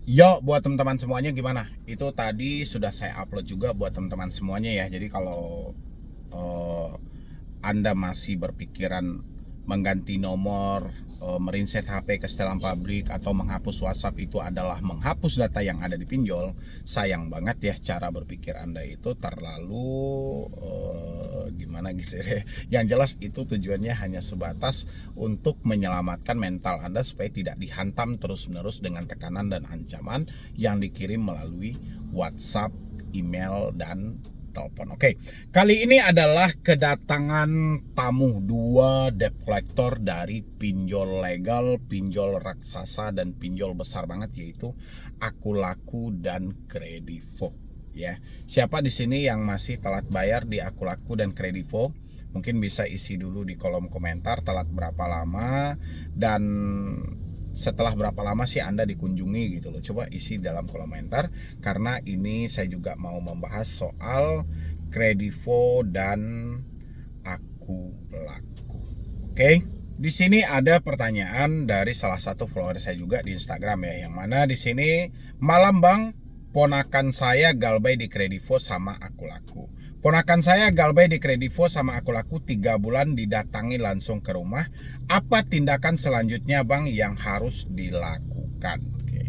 Yo, buat teman-teman semuanya gimana? Itu tadi sudah saya upload juga buat teman-teman semuanya ya. Jadi kalau eh, Anda masih berpikiran mengganti nomor, merinset HP ke setelan pabrik atau menghapus WhatsApp itu adalah menghapus data yang ada di pinjol, sayang banget ya, cara berpikir Anda itu terlalu gimana gitu ya. Yang jelas itu tujuannya hanya sebatas untuk menyelamatkan mental Anda supaya tidak dihantam terus-menerus dengan tekanan dan ancaman yang dikirim melalui WhatsApp, email, dan telepon. Oke, kali ini adalah kedatangan tamu, dua debt collector dari pinjol legal, pinjol raksasa, dan pinjol besar banget, yaitu Akulaku dan Kredivo. Ya, siapa di sini yang masih telat bayar di Akulaku dan Kredivo? Mungkin bisa isi dulu di kolom komentar telat berapa lama dan setelah berapa lama sih Anda dikunjungi gitu loh. Coba isi dalam kolom komentar karena ini saya juga mau membahas soal Kredivo dan Akulaku. Oke. Di sini ada pertanyaan dari salah satu follower saya juga di Instagram ya, yang mana di sini, malam bang, ponakan saya galbay di Kredivo sama Akulaku. Ponakan saya galbay di Kredivo sama Akulaku 3 bulan didatangi langsung ke rumah. Apa tindakan selanjutnya bang yang harus dilakukan? Oke.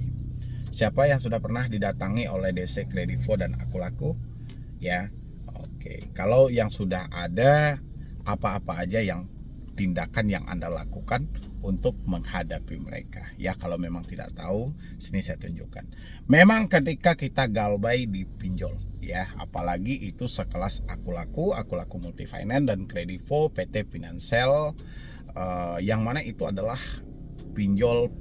Siapa yang sudah pernah didatangi oleh DC Kredivo dan Akulaku? Ya, oke. Kalau yang sudah ada, apa-apa aja yang tindakan yang Anda lakukan untuk menghadapi mereka? Ya, kalau memang tidak tahu, sini saya tunjukkan. Memang ketika kita galbay di pinjol, ya, apalagi itu sekelas Akulaku, Akulaku Multifinance, dan Kredivo PT Finansel, yang mana itu adalah pinjol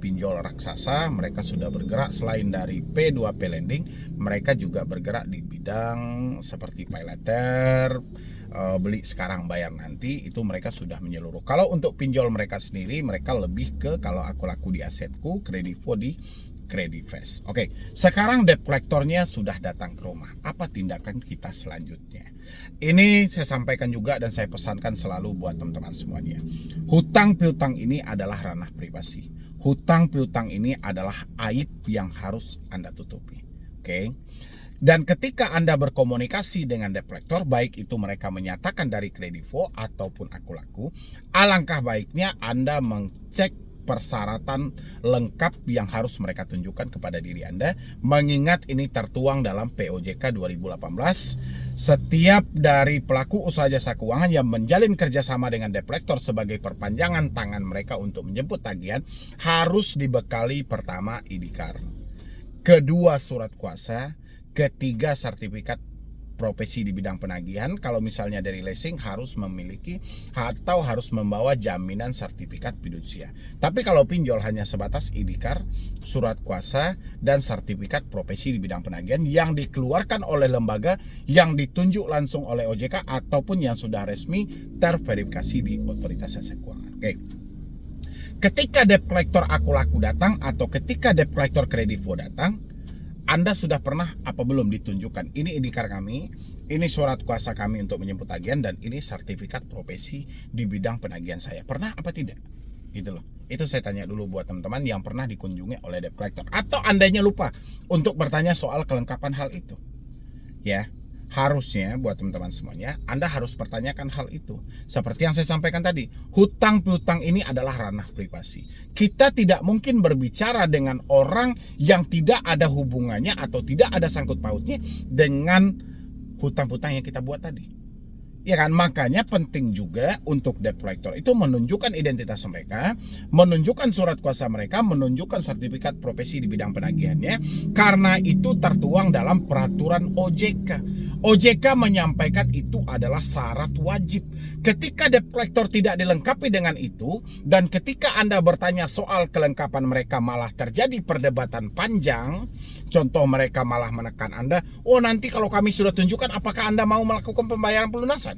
raksasa. Mereka sudah bergerak selain dari P2P lending, mereka juga bergerak di bidang seperti pay later, beli sekarang bayar nanti, itu mereka sudah menyeluruh. Kalau untuk pinjol mereka sendiri, mereka lebih ke, kalau Akulaku di Asetku, Kredivo di Kredivest. Oke, sekarang debt collectornya sudah datang ke rumah. Apa tindakan kita selanjutnya? Ini saya sampaikan juga dan saya pesankan selalu buat teman-teman semuanya. Hutang piutang ini adalah ranah privasi. Hutang piutang ini adalah aib yang harus Anda tutupi. Oke. Dan ketika Anda berkomunikasi dengan debt collector, baik itu mereka menyatakan dari Kredivo ataupun Akulaku, alangkah baiknya Anda mengcek persyaratan lengkap yang harus mereka tunjukkan kepada diri Anda, mengingat ini tertuang dalam POJK 2018. Setiap dari pelaku usaha jasa keuangan yang menjalin kerjasama dengan debt collector sebagai perpanjangan tangan mereka untuk menjemput tagihan harus dibekali pertama ID card, kedua surat kuasa, ketiga sertifikat profesi di bidang penagihan. Kalau misalnya dari leasing harus memiliki atau harus membawa jaminan sertifikat fidusia. Tapi kalau pinjol hanya sebatas ID card, surat kuasa, dan sertifikat profesi di bidang penagihan yang dikeluarkan oleh lembaga yang ditunjuk langsung oleh OJK ataupun yang sudah resmi terverifikasi di Otoritas Jasa Keuangan. Oke. Ketika debt collector Akulaku datang atau ketika debt collector Kredivo datang, Anda sudah pernah apa belum ditunjukkan? Ini ID card kami, ini surat kuasa kami untuk menjemput tagihan, dan ini sertifikat profesi di bidang penagihan saya. Pernah apa tidak? Gitu loh. Itu saya tanya dulu buat teman-teman yang pernah dikunjungi oleh debt collector. Atau andanya lupa untuk bertanya soal kelengkapan hal itu. Ya, harusnya buat teman-teman semuanya, Anda harus pertanyakan hal itu. Seperti yang saya sampaikan tadi, hutang piutang ini adalah ranah privasi. Kita tidak mungkin berbicara dengan orang yang tidak ada hubungannya atau tidak ada sangkut pautnya dengan hutang-hutang yang kita buat tadi. Ya kan, makanya penting juga untuk debt collector itu menunjukkan identitas mereka, menunjukkan surat kuasa mereka, menunjukkan sertifikat profesi di bidang penagihannya, karena itu tertuang dalam peraturan OJK. OJK menyampaikan itu adalah syarat wajib. Ketika debt collector tidak dilengkapi dengan itu, dan ketika Anda bertanya soal kelengkapan mereka malah terjadi perdebatan panjang, contoh mereka malah menekan Anda, oh nanti kalau kami sudah tunjukkan apakah Anda mau melakukan pembayaran pelunasan?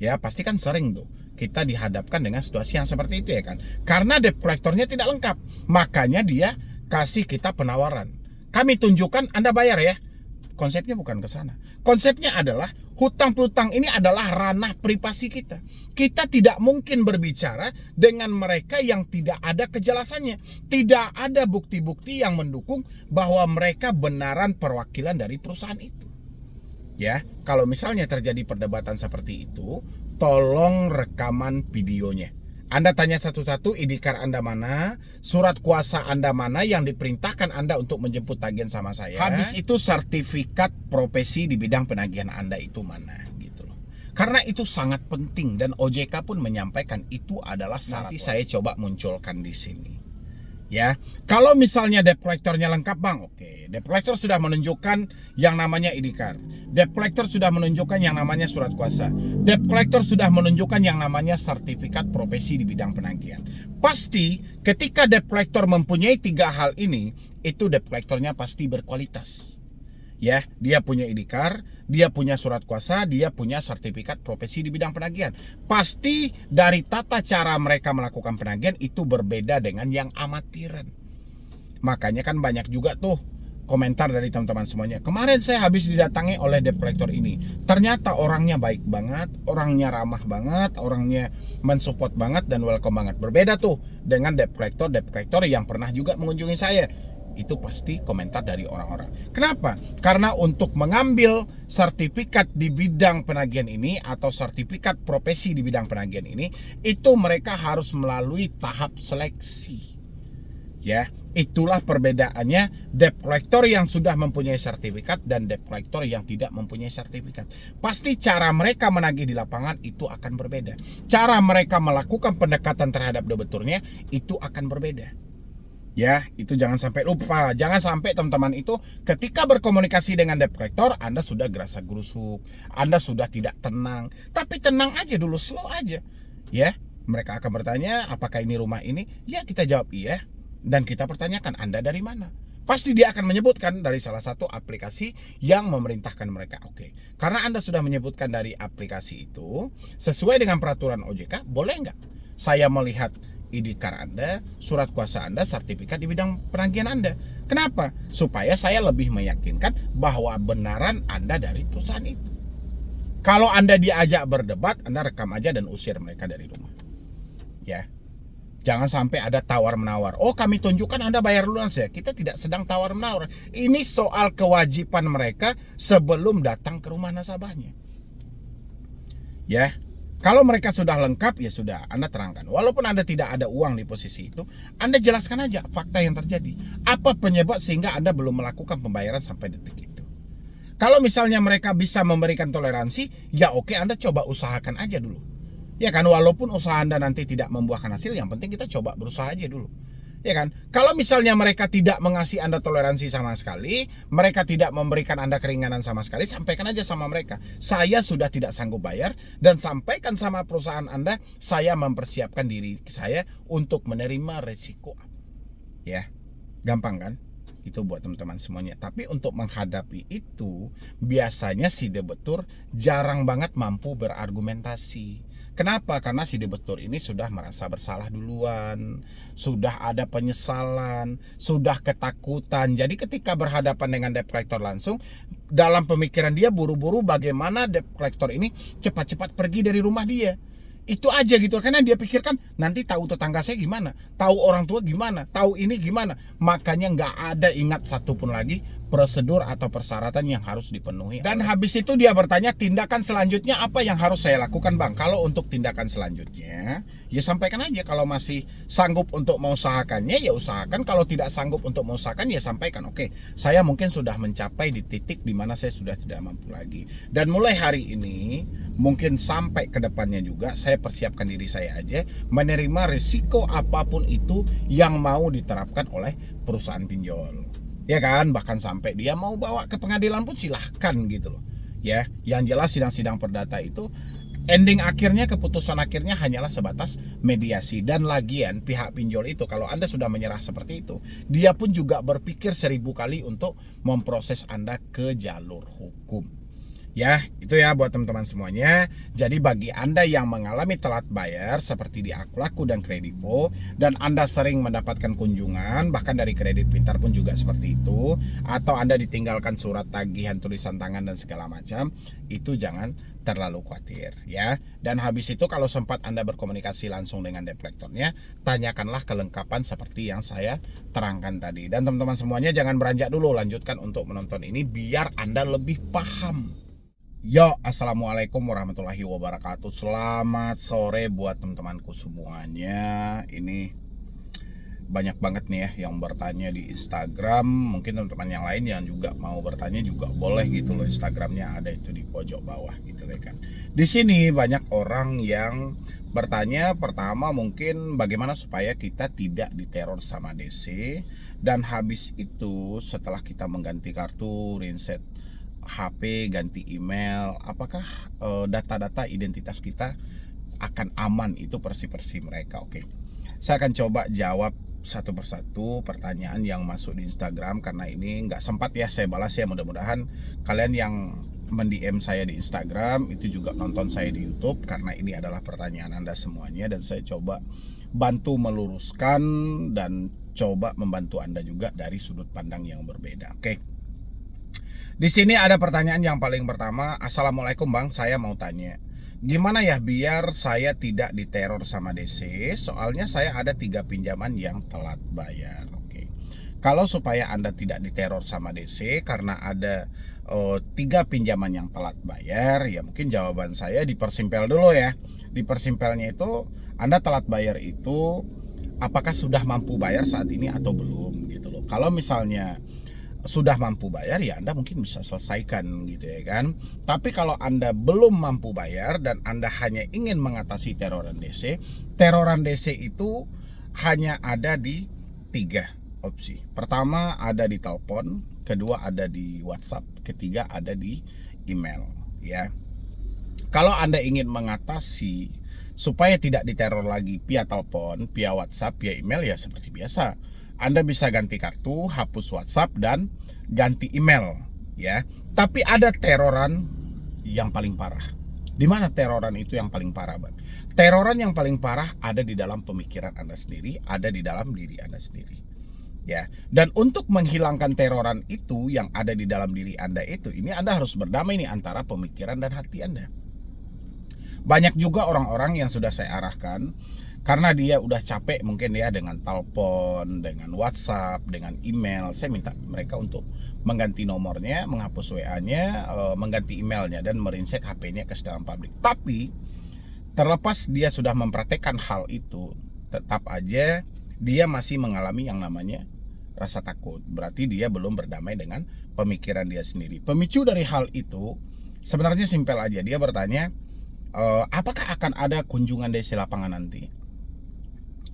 Ya pasti kan sering tuh kita dihadapkan dengan situasi yang seperti itu ya kan. Karena debt collectornya tidak lengkap, makanya dia kasih kita penawaran. Kami tunjukkan Anda bayar ya. Konsepnya bukan ke sana. Konsepnya adalah hutang piutang ini adalah ranah privasi kita. Kita tidak mungkin berbicara dengan mereka yang tidak ada kejelasannya. Tidak ada bukti-bukti yang mendukung bahwa mereka benaran perwakilan dari perusahaan itu. Ya, kalau misalnya terjadi perdebatan seperti itu, tolong rekaman videonya. Anda tanya satu-satu, ID card Anda mana, surat kuasa Anda mana yang diperintahkan Anda untuk menjemput tagihan sama saya. Habis itu sertifikat profesi di bidang penagihan Anda itu mana, gitu loh. Karena itu sangat penting dan OJK pun menyampaikan itu adalah syarat. Nanti saya coba munculkan di sini. Ya, kalau misalnya debt collector-nya lengkap bang, oke. Debt collector sudah menunjukkan yang namanya ID card. Debt collector sudah menunjukkan yang namanya surat kuasa. Debt collector sudah menunjukkan yang namanya sertifikat profesi di bidang penagihan. Pasti ketika debt collector mempunyai 3 hal ini, itu debt collector-nya pasti berkualitas. Ya, dia punya ID card, dia punya surat kuasa, dia punya sertifikat profesi di bidang penagihan. Pasti dari tata cara mereka melakukan penagihan itu berbeda dengan yang amatiran. Makanya kan banyak juga tuh komentar dari teman-teman semuanya. Kemarin saya habis didatangi oleh debt collector ini. Ternyata orangnya baik banget, orangnya ramah banget, orangnya mensupport banget dan welcome banget. Berbeda tuh dengan debt collector yang pernah juga mengunjungi saya. Itu pasti komentar dari orang-orang. Kenapa? Karena untuk mengambil sertifikat di bidang penagihan ini atau sertifikat profesi di bidang penagihan ini, itu mereka harus melalui tahap seleksi. Ya, itulah perbedaannya debt collector yang sudah mempunyai sertifikat dan debt collector yang tidak mempunyai sertifikat. Pasti cara mereka menagih di lapangan itu akan berbeda. Cara mereka melakukan pendekatan terhadap debiturnya itu akan berbeda. Ya, itu jangan sampai lupa. Jangan sampai teman-teman itu ketika berkomunikasi dengan debt collector, Anda sudah gerasa gerusuk, Anda sudah tidak tenang. Tapi tenang aja dulu, slow aja. Ya, mereka akan bertanya, apakah ini rumah ini? Ya, kita jawab iya. Dan kita pertanyakan, Anda dari mana? Pasti dia akan menyebutkan dari salah satu aplikasi yang memerintahkan mereka. Oke, karena Anda sudah menyebutkan dari aplikasi itu, sesuai dengan peraturan OJK, boleh nggak saya melihat ID card Anda, surat kuasa Anda, sertifikat di bidang penagihan Anda? Kenapa? Supaya saya lebih meyakinkan bahwa benaran Anda dari perusahaan itu. Kalau Anda diajak berdebat, Anda rekam aja dan usir mereka dari rumah. Ya, jangan sampai ada tawar-menawar. Oh, kami tunjukkan Anda bayar lunas ya. Kita tidak sedang tawar-menawar. Ini soal kewajiban mereka sebelum datang ke rumah nasabahnya. Ya, kalau mereka sudah lengkap, ya sudah, Anda terangkan. Walaupun Anda tidak ada uang di posisi itu, Anda jelaskan aja fakta yang terjadi. Apa penyebab sehingga Anda belum melakukan pembayaran sampai detik itu. Kalau misalnya mereka bisa memberikan toleransi, ya oke, Anda coba usahakan aja dulu. Ya kan, walaupun usaha Anda nanti tidak membuahkan hasil, yang penting kita coba berusaha aja dulu. Ya kan, kalau misalnya mereka tidak mengasih Anda toleransi sama sekali, mereka tidak memberikan Anda keringanan sama sekali, sampaikan aja sama mereka, saya sudah tidak sanggup bayar, dan sampaikan sama perusahaan Anda, saya mempersiapkan diri saya untuk menerima resiko. Ya, gampang kan? Itu buat teman-teman semuanya. Tapi untuk menghadapi itu, biasanya si debitur jarang banget mampu berargumentasi. Kenapa? Karena si debitur ini sudah merasa bersalah duluan, sudah ada penyesalan, sudah ketakutan. Jadi ketika berhadapan dengan debt collector langsung, dalam pemikiran dia buru-buru bagaimana debt collector ini cepat-cepat pergi dari rumah dia. Itu aja gitu, karena dia pikirkan nanti tahu tetangga saya gimana, tahu orang tua gimana, tahu ini gimana. Makanya nggak ada ingat satupun lagi prosedur atau persyaratan yang harus dipenuhi. Dan habis itu dia bertanya, tindakan selanjutnya apa yang harus saya lakukan bang? Kalau untuk tindakan selanjutnya, ya sampaikan aja. Kalau masih sanggup untuk mengusahakannya, ya usahakan. Kalau tidak sanggup untuk mengusahakan, ya sampaikan. Oke, saya mungkin sudah mencapai di titik di mana saya sudah tidak mampu lagi. Dan mulai hari ini, mungkin sampai ke depannya juga, saya persiapkan diri saya aja menerima risiko apapun itu yang mau diterapkan oleh perusahaan pinjol. Ya kan, bahkan sampai dia mau bawa ke pengadilan pun silahkan gitu loh. Ya, yang jelas sidang-sidang perdata itu ending akhirnya, keputusan akhirnya hanyalah sebatas mediasi. Dan lagian pihak pinjol itu, kalau Anda sudah menyerah seperti itu, dia pun juga berpikir 1000 kali untuk memproses Anda ke jalur hukum. Ya, itu ya buat teman-teman semuanya. Jadi bagi Anda yang mengalami telat bayar seperti di Akulaku dan Kredivo, dan Anda sering mendapatkan kunjungan bahkan dari Kredit Pintar pun juga seperti itu, atau Anda ditinggalkan surat tagihan tulisan tangan dan segala macam, itu jangan terlalu khawatir ya. Dan habis itu kalau sempat Anda berkomunikasi langsung dengan debt collector-nya, tanyakanlah kelengkapan seperti yang saya terangkan tadi. Dan teman-teman semuanya jangan beranjak dulu, lanjutkan untuk menonton ini biar Anda lebih paham. Yo, assalamualaikum warahmatullahi wabarakatuh. Selamat sore buat teman-temanku semuanya. Ini banyak banget nih ya yang bertanya di Instagram. Mungkin teman-teman yang lain yang juga mau bertanya juga boleh gitu loh. Instagramnya ada itu di pojok bawah gitu ya kan. Di sini banyak orang yang bertanya, pertama mungkin bagaimana supaya kita tidak diteror sama DC, dan habis itu setelah kita mengganti kartu, reset HP, ganti email, apakah data-data identitas kita akan aman? Itu versi mereka. Oke, saya akan coba jawab satu persatu pertanyaan yang masuk di Instagram, karena ini nggak sempat ya saya balas ya. Mudah-mudahan kalian yang mendm saya di Instagram itu juga nonton saya di YouTube, karena ini adalah pertanyaan Anda semuanya, dan saya coba bantu meluruskan dan coba membantu Anda juga dari sudut pandang yang berbeda. Oke. Di sini ada pertanyaan yang paling pertama. Assalamualaikum Bang, saya mau tanya, gimana ya biar saya tidak diteror sama DC? Soalnya saya ada 3 pinjaman yang telat bayar. Oke. Kalau supaya Anda tidak diteror sama DC karena ada 3 pinjaman yang telat bayar, ya mungkin jawaban saya dipersimpel dulu ya. Dipersimpelnya itu, Anda telat bayar itu apakah sudah mampu bayar saat ini atau belum gitu loh. Kalau misalnya sudah mampu bayar, ya Anda mungkin bisa selesaikan gitu ya kan. Tapi kalau Anda belum mampu bayar dan Anda hanya ingin mengatasi teroran DC itu hanya ada di 3 opsi. Pertama ada di telepon, kedua ada di WhatsApp, ketiga ada di email ya. Kalau Anda ingin mengatasi supaya tidak diteror lagi via telepon, via WhatsApp, via email, ya seperti biasa. Anda bisa ganti kartu, hapus WhatsApp, dan ganti email ya. Tapi ada teroran yang paling parah. Di mana teroran itu yang paling parah, Bang? Teroran yang paling parah ada di dalam pemikiran Anda sendiri, ada di dalam diri Anda sendiri. Ya. Dan untuk menghilangkan teroran itu yang ada di dalam diri Anda itu, ini Anda harus berdamai nih antara pemikiran dan hati Anda. Banyak juga orang-orang yang sudah saya arahkan karena dia udah capek mungkin ya dengan telepon, dengan WhatsApp, dengan email. Saya minta mereka untuk mengganti nomornya, menghapus WA-nya, mengganti emailnya, dan merinset HP-nya ke dalam publik. Tapi terlepas dia sudah mempraktekkan hal itu, tetap aja dia masih mengalami yang namanya rasa takut. Berarti dia belum berdamai dengan pemikiran dia sendiri. Pemicu dari hal itu sebenarnya simpel aja. Dia bertanya, apakah akan ada kunjungan DC lapangan nanti?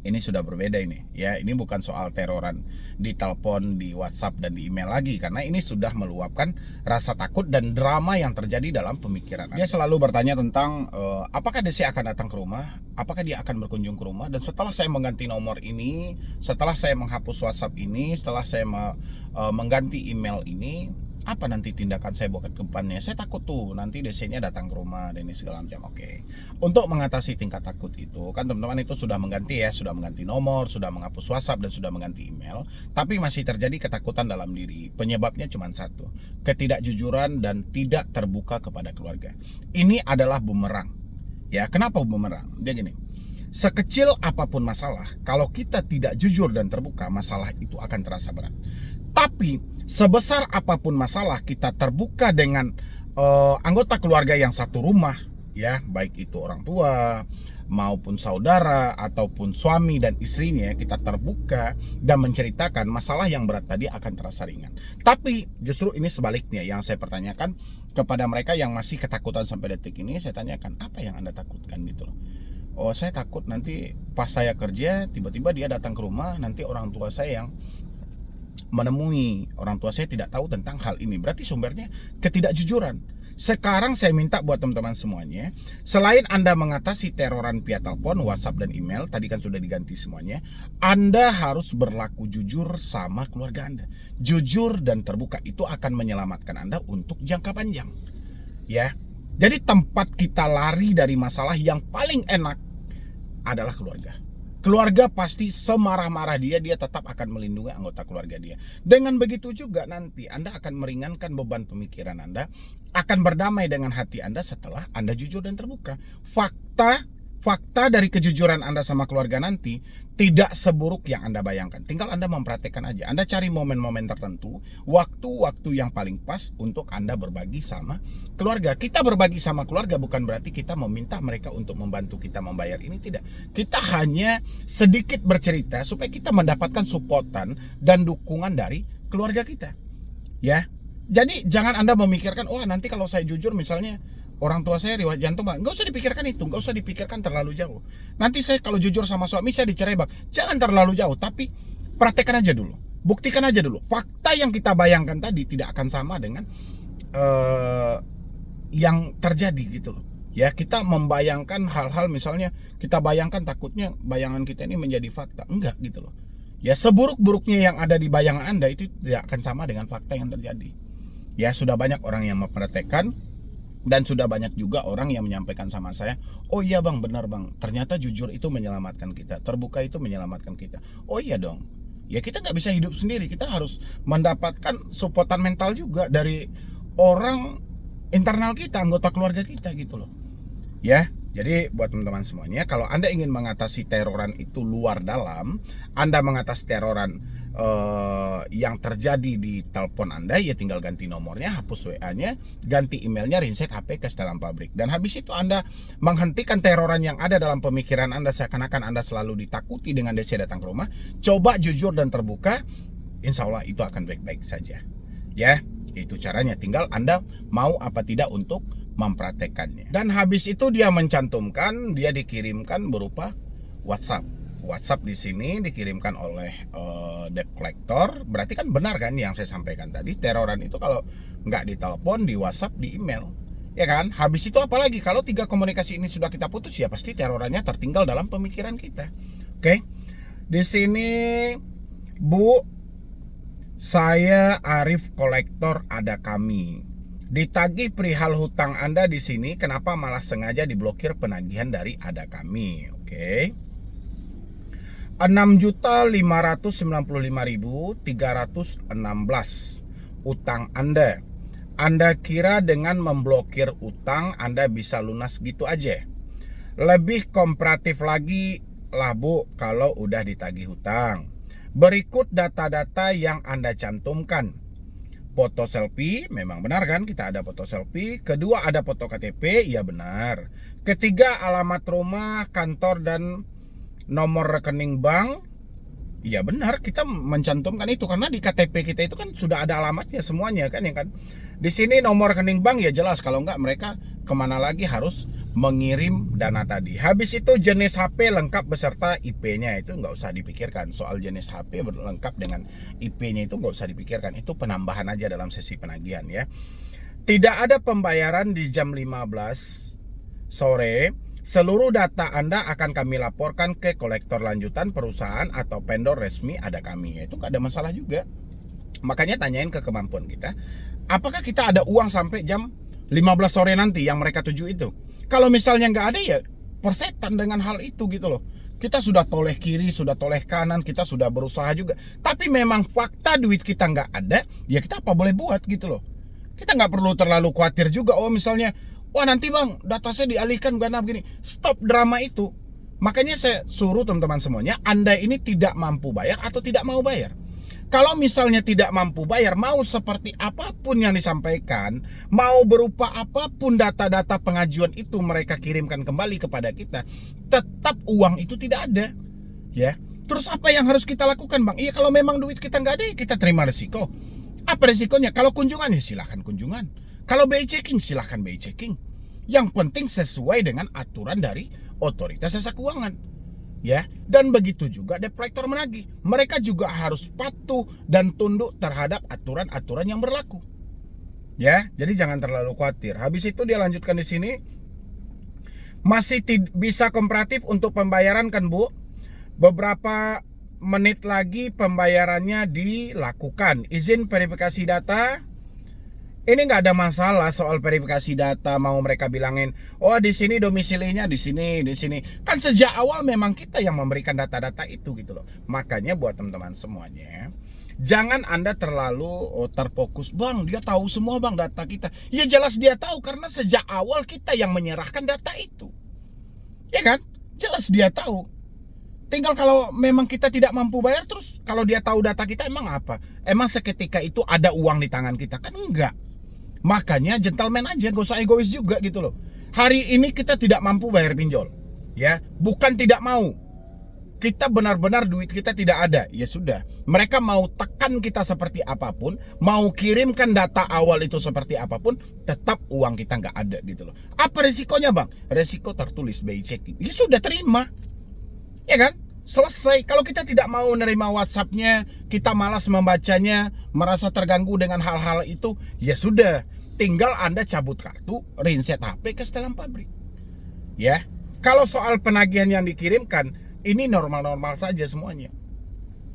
Ini sudah berbeda ini ya. Ini bukan soal teroran di telepon, di WhatsApp, dan di email lagi, karena ini sudah meluapkan rasa takut dan drama yang terjadi dalam pemikiran. Dia selalu bertanya tentang apakah DC akan datang ke rumah, apakah dia akan berkunjung ke rumah, dan setelah saya mengganti nomor ini, setelah saya menghapus WhatsApp ini, setelah saya mengganti email ini, apa nanti tindakan saya buat ke depannya? Saya takut tuh nanti DC-nya datang ke rumah dan ini segala macam. Oke. Untuk mengatasi tingkat takut itu, kan teman-teman itu sudah mengganti ya, sudah mengganti nomor, sudah menghapus WhatsApp, dan sudah mengganti email, tapi masih terjadi ketakutan dalam diri. Penyebabnya cuma satu, ketidakjujuran dan tidak terbuka kepada keluarga. Ini adalah bumerang. Ya, kenapa bumerang? Dia gini, sekecil apapun masalah, kalau kita tidak jujur dan terbuka, masalah itu akan terasa berat. Tapi sebesar apapun masalah, kita terbuka dengan anggota keluarga yang satu rumah, ya, baik itu orang tua maupun saudara ataupun suami dan istrinya, kita terbuka dan menceritakan masalah yang berat tadi, akan terasa ringan. Tapi justru ini sebaliknya yang saya pertanyakan kepada mereka yang masih ketakutan sampai detik ini. Saya tanyakan, apa yang Anda takutkan gitu loh. Oh, saya takut nanti pas saya kerja tiba-tiba dia datang ke rumah, nanti orang tua saya yang menemui, orang tua saya tidak tahu tentang hal ini. Berarti sumbernya ketidakjujuran. Sekarang saya minta buat teman-teman semuanya, selain Anda mengatasi teroran via telepon, WhatsApp, dan email, tadi kan sudah diganti semuanya, Anda harus berlaku jujur sama keluarga Anda. Jujur dan terbuka itu akan menyelamatkan Anda untuk jangka panjang. ya. Jadi tempat kita lari dari masalah yang paling enak adalah keluarga. Keluarga pasti semarah-marah dia tetap akan melindungi anggota keluarga dia. Dengan begitu juga nanti Anda akan meringankan beban pemikiran Anda, akan berdamai dengan hati Anda setelah Anda jujur dan terbuka. Fakta dari kejujuran Anda sama keluarga nanti tidak seburuk yang Anda bayangkan. Tinggal Anda mempraktekkan aja. Anda cari momen-momen tertentu, waktu-waktu yang paling pas untuk Anda berbagi sama keluarga. Kita berbagi sama keluarga bukan berarti kita meminta mereka untuk membantu kita membayar ini, tidak. Kita hanya sedikit bercerita supaya kita mendapatkan supportan dan dukungan dari keluarga kita. Ya. Jadi jangan Anda memikirkan, wah nanti kalau saya jujur misalnya orang tua saya riwayat jantung bang, nggak usah dipikirkan itu, nggak usah dipikirkan terlalu jauh. Nanti saya kalau jujur sama suami saya dicerai bang, jangan terlalu jauh, tapi praktekkan aja dulu, buktikan aja dulu. Fakta yang kita bayangkan tadi tidak akan sama dengan yang terjadi gitu loh. Ya kita membayangkan hal-hal misalnya kita bayangkan takutnya bayangan kita ini menjadi fakta, enggak gitu loh. Ya seburuk-buruknya yang ada di bayangan Anda itu tidak akan sama dengan fakta yang terjadi. Ya sudah banyak orang yang mempraktekkan. Dan sudah banyak juga orang yang menyampaikan sama saya, oh iya bang, benar bang, ternyata jujur itu menyelamatkan kita, terbuka itu menyelamatkan kita. Oh iya dong, ya kita nggak bisa hidup sendiri, kita harus mendapatkan supportan mental juga dari orang internal kita, anggota keluarga kita gitu loh. Ya, jadi buat teman-teman semuanya, kalau Anda ingin mengatasi teroran itu luar dalam, Anda mengatasi teroran yang terjadi di telepon Anda, ya tinggal ganti nomornya, hapus WA-nya, ganti emailnya, reset HP ke dalam pabrik. Dan habis itu Anda menghentikan teroran yang ada dalam pemikiran Anda, seakan-akan Anda selalu ditakuti dengan DC datang ke rumah. Coba jujur dan terbuka, insya Allah itu akan baik-baik saja. Ya, itu caranya, tinggal Anda mau apa tidak untuk mempraktekannya. Dan habis itu dia mencantumkan, dia dikirimkan berupa WhatsApp di sini dikirimkan oleh debt collector. Berarti kan benar kan yang saya sampaikan tadi, teroran itu kalau nggak ditelepon, di WhatsApp, di email, ya kan. Habis itu apalagi kalau 3 komunikasi ini sudah kita putus, ya pasti terorannya tertinggal dalam pemikiran kita. Oke. Di sini Bu, saya Arif kolektor, ada kami ditagih perihal hutang Anda di sini, kenapa malah sengaja diblokir penagihan dari ada kami. Oke. 6.595.316 utang Anda. Anda kira dengan memblokir utang Anda bisa lunas gitu aja? Lebih kooperatif lagi lah Bu kalau udah ditagih hutang. Berikut data-data yang Anda cantumkan. Foto selfie, memang benar kan kita ada foto selfie. Kedua ada foto KTP, ya benar. Ketiga alamat rumah, kantor dan nomor rekening bank, ya benar kita mencantumkan itu karena di KTP kita itu kan sudah ada alamatnya semuanya kan, ya kan. Di sini nomor rekening bank ya jelas, kalau enggak mereka kemana lagi harus mengirim dana tadi. Habis itu jenis HP lengkap beserta IP-nya, itu nggak usah dipikirkan. Soal jenis HP lengkap dengan IP-nya itu nggak usah dipikirkan, itu penambahan aja dalam sesi penagihan ya. Tidak ada pembayaran di jam 15 sore. Seluruh data Anda akan kami laporkan ke kolektor lanjutan perusahaan atau vendor resmi ada kami. Itu nggak ada masalah juga. Makanya tanyain ke kemampuan kita, apakah kita ada uang sampai jam 15 sore nanti yang mereka tuju itu. Kalau misalnya nggak ada, ya persetan dengan hal itu gitu loh. Kita sudah toleh kiri, sudah toleh kanan, kita sudah berusaha juga. Tapi memang fakta duit kita nggak ada, ya kita apa boleh buat gitu loh. Kita nggak perlu terlalu khawatir juga, oh misalnya, wah nanti bang data saya dialihkan karena begini. Stop drama itu. Makanya saya suruh teman-teman semuanya, Anda ini tidak mampu bayar atau tidak mau bayar. Kalau misalnya tidak mampu bayar, mau seperti apapun yang disampaikan, mau berupa apapun data-data pengajuan itu mereka kirimkan kembali kepada kita, tetap uang itu tidak ada. Ya, terus apa yang harus kita lakukan bang? Iya kalau memang duit kita nggak ada, ya kita terima resiko. Apa resikonya? Kalau kunjungan ya silahkan kunjungan. Kalau BI checking silahkan BI checking. Yang penting sesuai dengan aturan dari otoritas jasa keuangan. Ya, dan begitu juga debt collector menagih. Mereka juga harus patuh dan tunduk terhadap aturan-aturan yang berlaku. Ya, jadi jangan terlalu khawatir. Habis itu dia lanjutkan di sini. Masih bisa kooperatif untuk pembayaran kan Bu? Beberapa menit lagi pembayarannya dilakukan. Izin verifikasi data. Ini nggak ada masalah soal verifikasi data, mau mereka bilangin, oh di sini domisilinya di sini, di sini. Kan sejak awal memang kita yang memberikan data-data itu gitu loh. Makanya buat teman-teman semuanya, jangan Anda terlalu terfokus, bang dia tahu semua bang data kita. Ya jelas dia tahu karena sejak awal kita yang menyerahkan data itu. Ya kan? Jelas dia tahu. Tinggal kalau memang kita tidak mampu bayar, terus kalau dia tahu data kita emang apa? Emang seketika itu ada uang di tangan kita? Kan enggak. Makanya gentleman aja, gak usah egois juga gitu loh. Hari ini kita tidak mampu bayar pinjol, ya, bukan tidak mau. Kita benar-benar duit kita tidak ada, ya sudah. Mereka mau tekan kita seperti apapun, mau kirimkan data awal itu seperti apapun, tetap uang kita nggak ada gitu loh. Apa resikonya bang? Resiko tertulis BI checking. Ya sudah, terima, ya kan? Selesai. Kalau kita tidak mau menerima WhatsApp-nya, kita malas membacanya, merasa terganggu dengan hal-hal itu, ya sudah. Tinggal Anda cabut kartu, reset HP ke setelan pabrik. Ya. Kalau soal penagihan yang dikirimkan, ini normal-normal saja semuanya.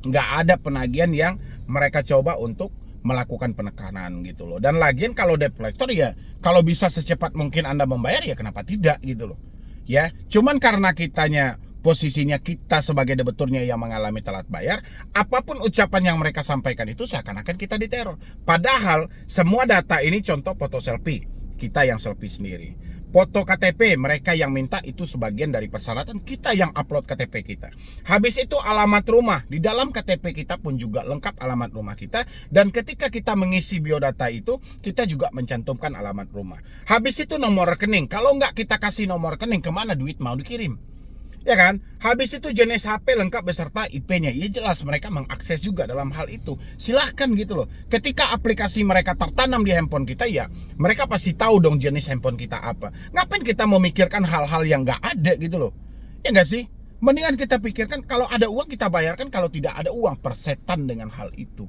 Nggak ada penagihan yang mereka coba untuk melakukan penekanan gitu loh. Dan lagian kalau debt collector ya, kalau bisa secepat mungkin Anda membayar ya kenapa tidak gitu loh. Ya, cuman karena kitanya posisinya kita sebagai debiturnya yang mengalami telat bayar, apapun ucapan yang mereka sampaikan itu seakan-akan kita diteror. Padahal semua data ini contoh foto selfie, kita yang selfie sendiri. Foto KTP mereka yang minta itu sebagian dari persyaratan, kita yang upload KTP kita. Habis itu alamat rumah, di dalam KTP kita pun juga lengkap alamat rumah kita. Dan ketika kita mengisi biodata itu, kita juga mencantumkan alamat rumah. Habis itu nomor rekening, kalau nggak kita kasih nomor rekening, kemana duit mau dikirim? Ya kan? Habis itu jenis HP lengkap beserta IP-nya. Ya jelas mereka mengakses juga dalam hal itu. Silahkan gitu loh. Ketika aplikasi mereka tertanam di handphone kita, ya mereka pasti tahu dong jenis handphone kita apa. Ngapain kita memikirkan hal-hal yang nggak ada gitu loh. Ya nggak sih? Mendingan kita pikirkan kalau ada uang kita bayarkan, kalau tidak ada uang persetan dengan hal itu.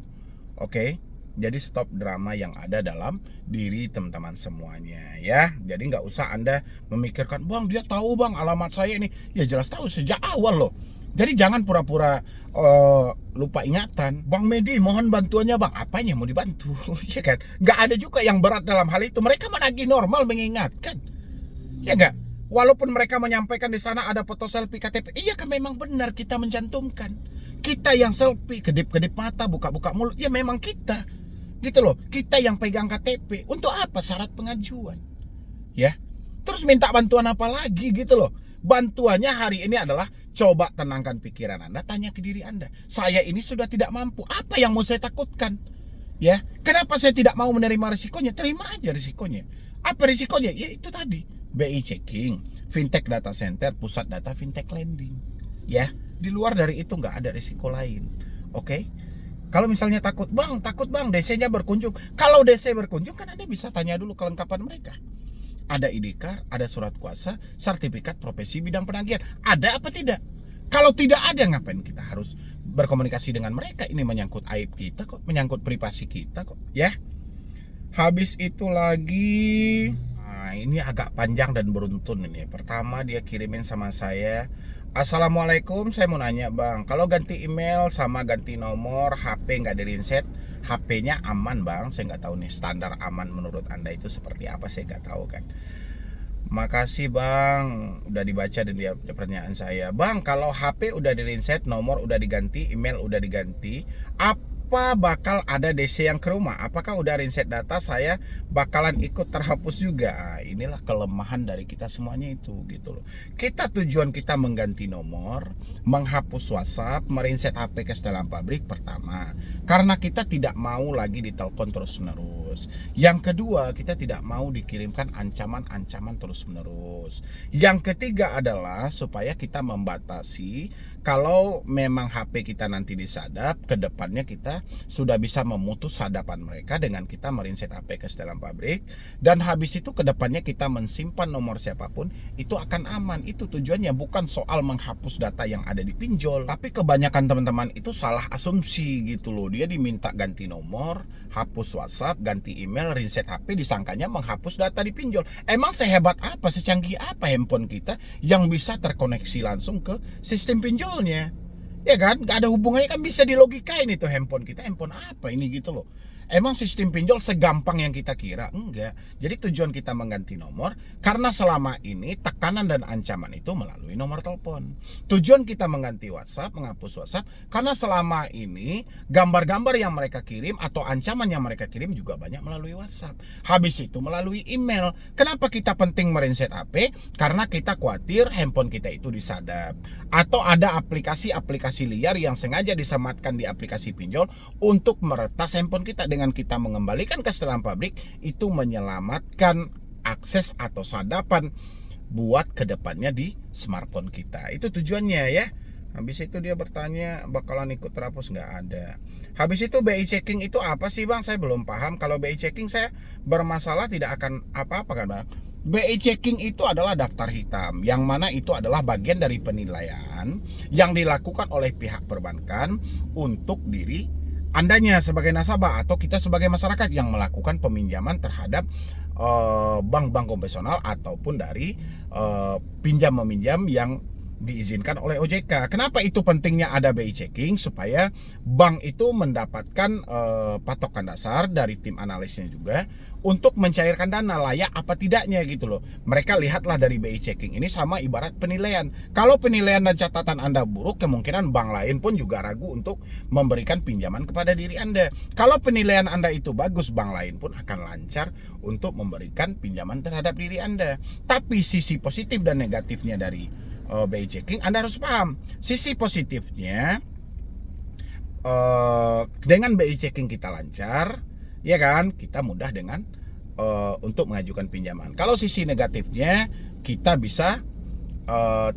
Oke? Jadi stop drama yang ada dalam diri teman-teman semuanya ya. Jadi nggak usah Anda memikirkan, bang dia tahu bang alamat saya ini. Ya jelas tahu sejak awal loh. Jadi jangan pura-pura lupa ingatan. Bang Medi mohon bantuannya bang. Apanya mau dibantu? Ya kan? Nggak ada juga yang berat dalam hal itu. Mereka menagih normal mengingatkan. Ya nggak? Walaupun mereka menyampaikan di sana ada foto selfie KTP. Iya kan memang benar kita mencantumkan. Kita yang selfie, kedip-kedip mata, buka-buka mulut. Ya memang kita. Gitu loh, kita yang pegang KTP. Untuk apa? Syarat pengajuan. Ya. Terus minta bantuan apa lagi gitu loh. Bantuannya hari ini adalah coba tenangkan pikiran Anda, tanya ke diri Anda. Saya ini sudah tidak mampu. Apa yang mau saya takutkan? Ya. Kenapa saya tidak mau menerima risikonya? Terima aja risikonya. Apa risikonya? Ya itu tadi. BI checking, fintech data center, pusat data fintech lending. Ya. Di luar dari itu nggak ada risiko lain. Oke? Kalau misalnya takut bang DC-nya berkunjung. Kalau DC berkunjung kan Anda bisa tanya dulu kelengkapan mereka. Ada ID card, ada surat kuasa, sertifikat profesi bidang penagihan. Ada apa tidak? Kalau tidak ada, ngapain kita harus berkomunikasi dengan mereka? Ini menyangkut aib kita kok, menyangkut privasi kita kok, ya. Habis itu lagi, nah ini agak panjang dan beruntun ini. Pertama dia kirimin sama saya, Assalamualaikum, saya mau nanya bang, kalau ganti email sama ganti nomor HP nggak di-reset, HP-nya aman bang? Saya nggak tahu nih standar aman menurut Anda itu seperti apa, saya nggak tahu kan. Makasih bang, udah dibaca dan dia pertanyaan saya. Bang, kalau HP udah di-reset, nomor udah diganti, email udah diganti, apa bakal ada DC yang ke rumah? Apakah udah reset data saya bakalan ikut terhapus juga? Nah, inilah kelemahan dari kita semuanya itu gitu loh. Kita tujuan kita mengganti nomor, menghapus WhatsApp, mereset HP ke setelan pabrik pertama. Karena kita tidak mau lagi ditelepon terus-menerus. Yang kedua, kita tidak mau dikirimkan ancaman-ancaman terus-menerus. Yang ketiga adalah supaya kita membatasi kalau memang HP kita nanti disadap, ke depannya kita sudah bisa memutus sadapan mereka dengan kita mereset HP ke setelan pabrik. Dan habis itu ke depannya kita mensimpan nomor siapapun, itu akan aman. Itu tujuannya, bukan soal menghapus data yang ada di pinjol. Tapi kebanyakan teman-teman itu salah asumsi gitu loh. Dia diminta ganti nomor, hapus WhatsApp, ganti email, reset HP, disangkanya menghapus data di pinjol. Emang sehebat apa, secanggih apa handphone kita yang bisa terkoneksi langsung ke sistem pinjolnya? Ya kan, gak ada hubungannya, kan bisa dilogikain itu handphone kita, handphone apa ini gitu loh. emang sistem pinjol segampang yang kita kira? Enggak. Jadi tujuan kita mengganti nomor karena selama ini tekanan dan ancaman itu melalui nomor telepon. Tujuan kita mengganti WhatsApp, menghapus WhatsApp karena selama ini gambar-gambar yang mereka kirim atau ancaman yang mereka kirim juga banyak melalui WhatsApp. Habis itu melalui email. Kenapa kita penting mereset HP? Karena kita khawatir handphone kita itu disadap atau ada aplikasi-aplikasi liar yang sengaja disematkan di aplikasi pinjol untuk meretas handphone kita. Dengan kita mengembalikan ke setelan pabrik, itu menyelamatkan akses atau sadapan buat kedepannya di smartphone kita. Itu tujuannya ya. Habis itu dia bertanya bakalan ikut terhapus, nggak ada. Habis itu BI checking itu apa sih bang? Saya belum paham. Kalau BI checking saya bermasalah tidak akan apa-apa kan bang. BI checking itu adalah daftar hitam, yang mana itu adalah bagian dari penilaian yang dilakukan oleh pihak perbankan untuk diri Andanya sebagai nasabah atau kita sebagai masyarakat yang melakukan peminjaman terhadap bank-bank konvensional ataupun dari pinjam meminjam yang diizinkan oleh OJK. Kenapa itu pentingnya ada BI checking? Supaya bank itu mendapatkan patokan dasar dari tim analisnya juga untuk mencairkan dana layak apa tidaknya gitu loh. Mereka lihatlah dari BI checking ini sama ibarat penilaian. Kalau penilaian dan catatan Anda buruk, kemungkinan bank lain pun juga ragu untuk memberikan pinjaman kepada diri Anda. Kalau penilaian Anda itu bagus, bank lain pun akan lancar untuk memberikan pinjaman terhadap diri Anda. Tapi sisi positif dan negatifnya dari BI checking Anda harus paham. Sisi positifnya dengan BI checking kita lancar, ya kan, kita mudah dengan untuk mengajukan pinjaman. Kalau sisi negatifnya kita bisa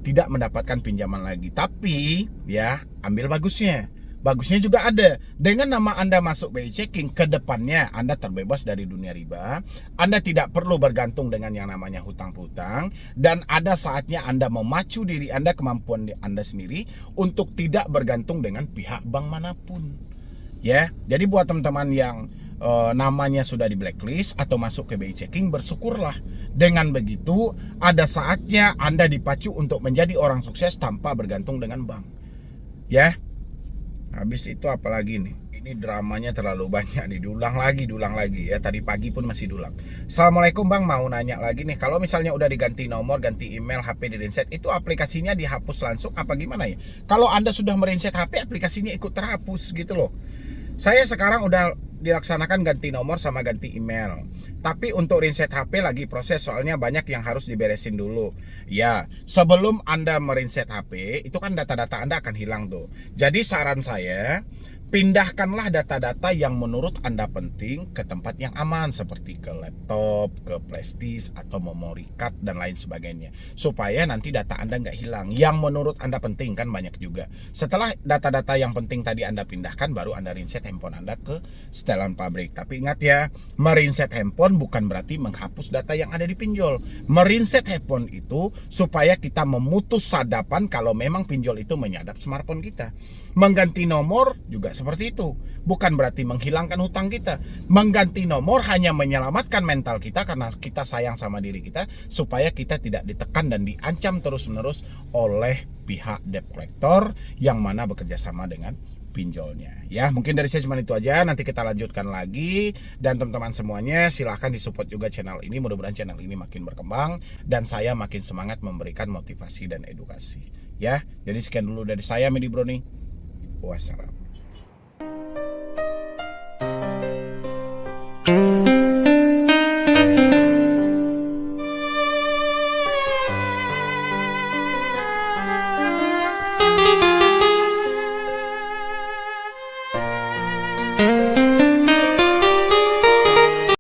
tidak mendapatkan pinjaman lagi. Tapi ya ambil bagusnya. Bagusnya juga ada. Dengan nama Anda masuk BI checking, ke depannya Anda terbebas dari dunia riba. Anda tidak perlu bergantung dengan yang namanya hutang-hutang. Dan ada saatnya Anda memacu diri Anda, kemampuan Anda sendiri untuk tidak bergantung dengan pihak bank manapun. Ya, jadi buat teman-teman yang namanya sudah di blacklist atau masuk ke BI checking, bersyukurlah. Dengan begitu, ada saatnya Anda dipacu untuk menjadi orang sukses tanpa bergantung dengan bank. Ya. Habis itu apalagi nih? Ini dramanya terlalu banyak nih, diulang lagi ya. Tadi pagi pun masih diulang. Assalamualaikum bang, mau nanya lagi nih. Kalau misalnya udah diganti nomor, ganti email, HP di reset, itu aplikasinya dihapus langsung apa gimana ya? Kalau Anda sudah mereset HP, aplikasinya ikut terhapus gitu loh. Saya sekarang udah dilaksanakan ganti nomor sama ganti email. Tapi untuk reset HP lagi proses, soalnya banyak yang harus diberesin dulu. Ya, sebelum Anda mereset HP, itu kan data-data Anda akan hilang tuh. Jadi saran saya, pindahkanlah data-data yang menurut Anda penting ke tempat yang aman, seperti ke laptop, ke flash atau memory card dan lain sebagainya, supaya nanti data Anda nggak hilang. Yang menurut Anda penting kan banyak juga. Setelah data-data yang penting tadi Anda pindahkan, baru Anda reset handphone Anda ke setelan pabrik. Tapi ingat ya, mereset handphone bukan berarti menghapus data yang ada di pinjol. Mereset handphone itu supaya kita memutus sadapan kalau memang pinjol itu menyadap smartphone kita. Mengganti nomor juga seperti itu. Bukan berarti menghilangkan hutang kita. Mengganti nomor hanya menyelamatkan mental kita karena kita sayang sama diri kita, supaya kita tidak ditekan dan diancam terus-menerus oleh pihak debt collector yang mana bekerja sama dengan pinjolnya. Ya, mungkin dari saya cuma itu aja. Nanti kita lanjutkan lagi. Dan teman-teman semuanya silahkan disupport juga channel ini. Mudah-mudahan channel ini makin berkembang dan saya makin semangat memberikan motivasi dan edukasi. Ya, jadi sekian dulu dari saya, Medi Brownie. Wassalam.